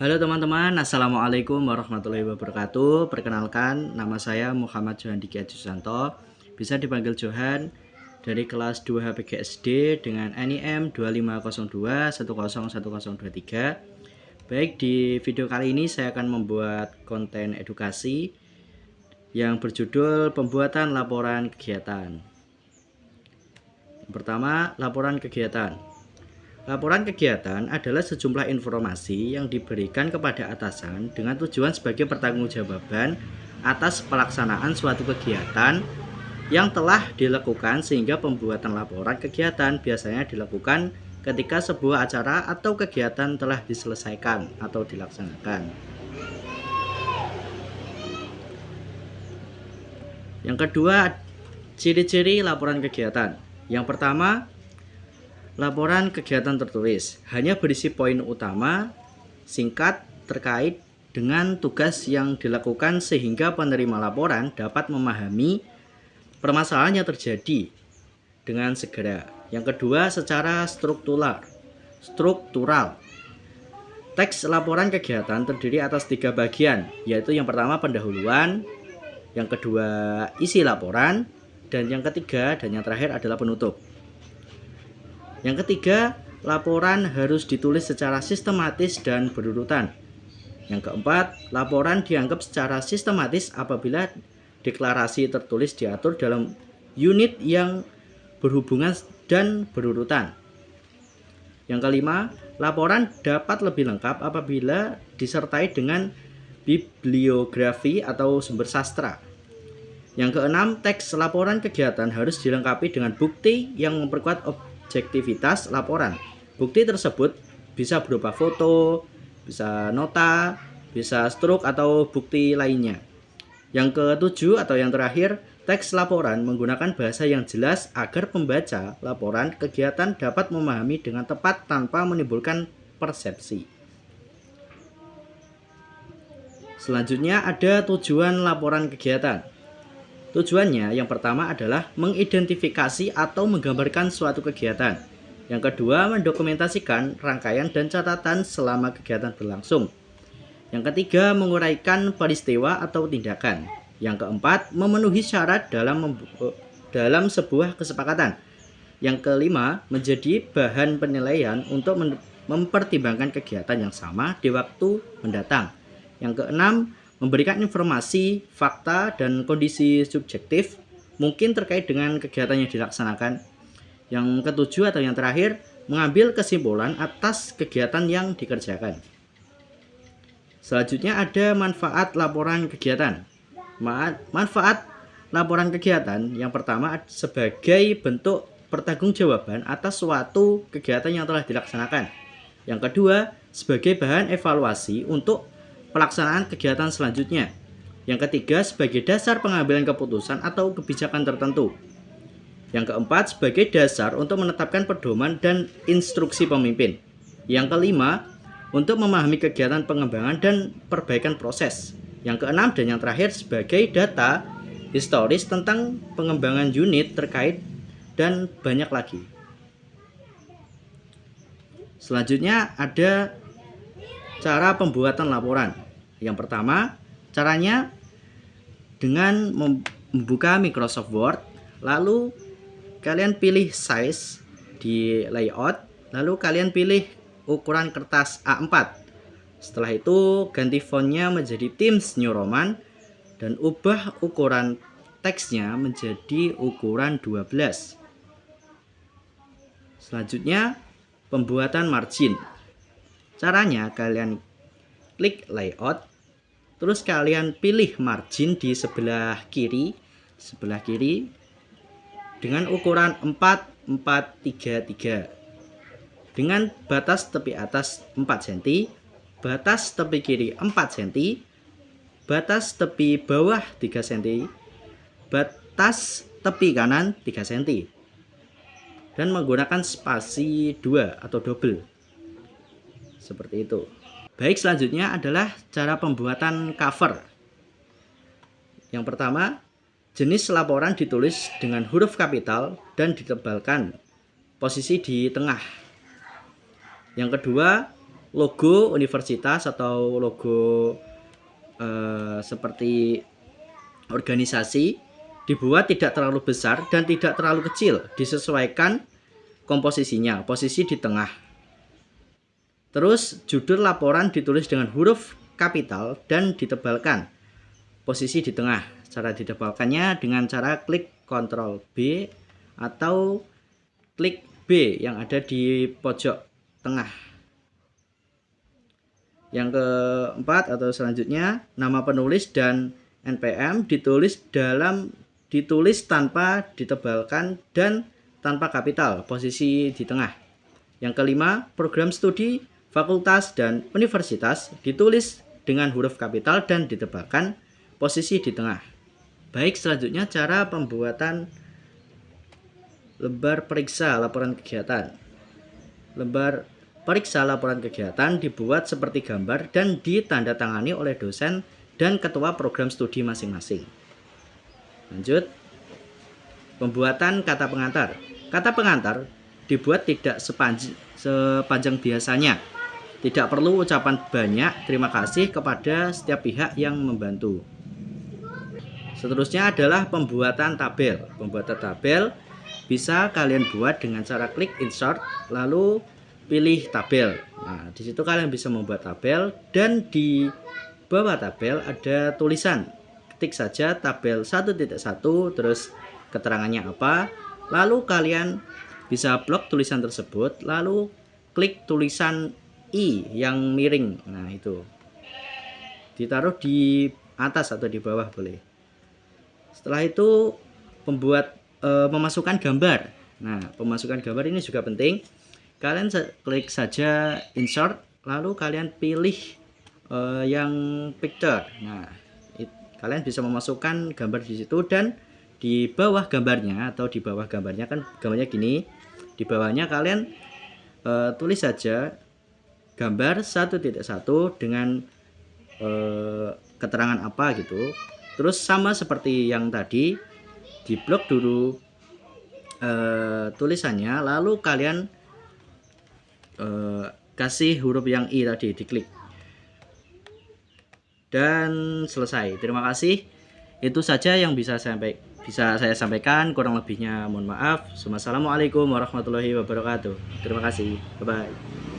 Halo teman-teman, Assalamualaikum warahmatullahi wabarakatuh. Perkenalkan, nama saya Muhammad Johan Diki Susanto, bisa dipanggil Johan, dari kelas 2 HPGSD dengan NIM 2502101023. Baik, di video kali ini saya akan membuat konten edukasi yang berjudul pembuatan laporan kegiatan. Yang pertama, laporan kegiatan. Laporan kegiatan adalah sejumlah informasi yang diberikan kepada atasan dengan tujuan sebagai pertanggungjawaban atas pelaksanaan suatu kegiatan yang telah dilakukan, sehingga pembuatan laporan kegiatan biasanya dilakukan ketika sebuah acara atau kegiatan telah diselesaikan atau dilaksanakan. Yang kedua, ciri-ciri laporan kegiatan. Yang pertama, laporan kegiatan tertulis hanya berisi poin utama, singkat, terkait dengan tugas yang dilakukan sehingga penerima laporan dapat memahami permasalahan yang terjadi dengan segera. Yang kedua, secara struktural. Teks laporan kegiatan terdiri atas 3 bagian, yaitu yang pertama pendahuluan, yang kedua isi laporan, dan yang ketiga dan yang terakhir adalah penutup. Yang ketiga, laporan harus ditulis secara sistematis dan berurutan. Yang keempat, laporan dianggap secara sistematis apabila deklarasi tertulis diatur dalam unit yang berhubungan dan berurutan. Yang kelima, laporan dapat lebih lengkap apabila disertai dengan bibliografi atau sumber sastra. Yang keenam, teks laporan kegiatan harus dilengkapi dengan bukti yang memperkuat objektivitas laporan. Bukti tersebut bisa berupa foto, bisa nota, bisa struk atau bukti lainnya. Yang ketujuh atau yang terakhir, teks laporan menggunakan bahasa yang jelas agar pembaca laporan kegiatan dapat memahami dengan tepat tanpa menimbulkan persepsi. Selanjutnya ada tujuan laporan kegiatan. Tujuannya yang pertama adalah mengidentifikasi atau menggambarkan suatu kegiatan. Yang kedua, mendokumentasikan rangkaian dan catatan selama kegiatan berlangsung. Yang ketiga, menguraikan peristiwa atau tindakan. Yang keempat, memenuhi syarat dalam sebuah kesepakatan. Yang kelima, menjadi bahan penilaian untuk mempertimbangkan kegiatan yang sama di waktu mendatang. Yang keenam, memberikan informasi, fakta, dan kondisi subjektif mungkin terkait dengan kegiatan yang dilaksanakan. Yang ketujuh atau yang terakhir, mengambil kesimpulan atas kegiatan yang dikerjakan. Selanjutnya ada manfaat laporan kegiatan. Manfaat laporan kegiatan yang pertama sebagai bentuk pertanggungjawaban atas suatu kegiatan yang telah dilaksanakan. Yang kedua, sebagai bahan evaluasi untuk pelaksanaan kegiatan selanjutnya. Yang ketiga, sebagai dasar pengambilan keputusan atau kebijakan tertentu. Yang keempat, sebagai dasar untuk menetapkan pedoman dan instruksi pemimpin. Yang kelima, untuk memahami kegiatan pengembangan dan perbaikan proses. Yang keenam dan yang terakhir, sebagai data historis tentang pengembangan unit terkait dan banyak lagi. Selanjutnya ada cara pembuatan laporan. Yang pertama, caranya dengan membuka Microsoft Word, lalu kalian pilih size di layout, lalu kalian pilih ukuran kertas A4. Setelah itu ganti fontnya menjadi Times New Roman dan ubah ukuran teksnya menjadi ukuran 12. Selanjutnya, pembuatan margin. Caranya kalian klik layout, terus kalian pilih margin di sebelah kiri dengan ukuran 4:4:3:3 dengan batas tepi atas 4 cm, batas tepi kiri 4 cm, batas tepi bawah 3 cm, batas tepi kanan 3 cm, dan menggunakan spasi 2 atau double. Seperti itu. Baik, selanjutnya adalah cara pembuatan cover. Yang pertama, jenis laporan ditulis dengan huruf kapital dan ditebalkan posisi di tengah. Yang kedua, logo universitas atau logo seperti organisasi dibuat tidak terlalu besar dan tidak terlalu kecil, disesuaikan komposisinya, posisi di tengah. Terus judul laporan ditulis dengan huruf kapital dan ditebalkan, posisi di tengah. Cara ditebalkannya dengan cara klik Ctrl B atau klik B yang ada di pojok tengah. Yang keempat atau selanjutnya, nama penulis dan NPM ditulis tanpa ditebalkan dan tanpa kapital, posisi di tengah. Yang kelima, program studi, fakultas, dan universitas ditulis dengan huruf kapital dan ditebalkan, posisi di tengah. Baik, selanjutnya cara pembuatan lembar periksa laporan kegiatan. Lembar periksa laporan kegiatan dibuat seperti gambar dan ditandatangani oleh dosen dan ketua program studi masing-masing. Lanjut, pembuatan kata pengantar. Kata pengantar dibuat tidak sepanjang biasanya. Tidak perlu ucapan banyak terima kasih kepada setiap pihak yang membantu. Seterusnya adalah pembuatan tabel. Pembuatan tabel bisa kalian buat dengan cara klik insert lalu pilih tabel. Nah, di situ kalian bisa membuat tabel dan di bawah tabel ada tulisan. Ketik saja tabel 1.1 terus keterangannya apa. Lalu kalian bisa blok tulisan tersebut lalu klik tulisan I yang miring. Nah, itu. Ditaruh di atas atau di bawah boleh. Setelah itu memasukkan gambar. Nah, pemasukan gambar ini juga penting. Kalian klik saja insert lalu kalian pilih yang picture. Nah, kalian bisa memasukkan gambar di situ dan di bawah gambarnya atau di bawah gambarnya kan gambarnya gini. Di bawahnya kalian tulis saja gambar 1.1 dengan keterangan apa gitu. Terus sama seperti yang tadi, diblok dulu tulisannya lalu kalian kasih huruf yang I tadi, diklik dan selesai. Terima kasih. Itu saja yang bisa saya sampaikan, kurang lebihnya mohon maaf. Wassalamualaikum warahmatullahi wabarakatuh. Terima kasih. Bye bye.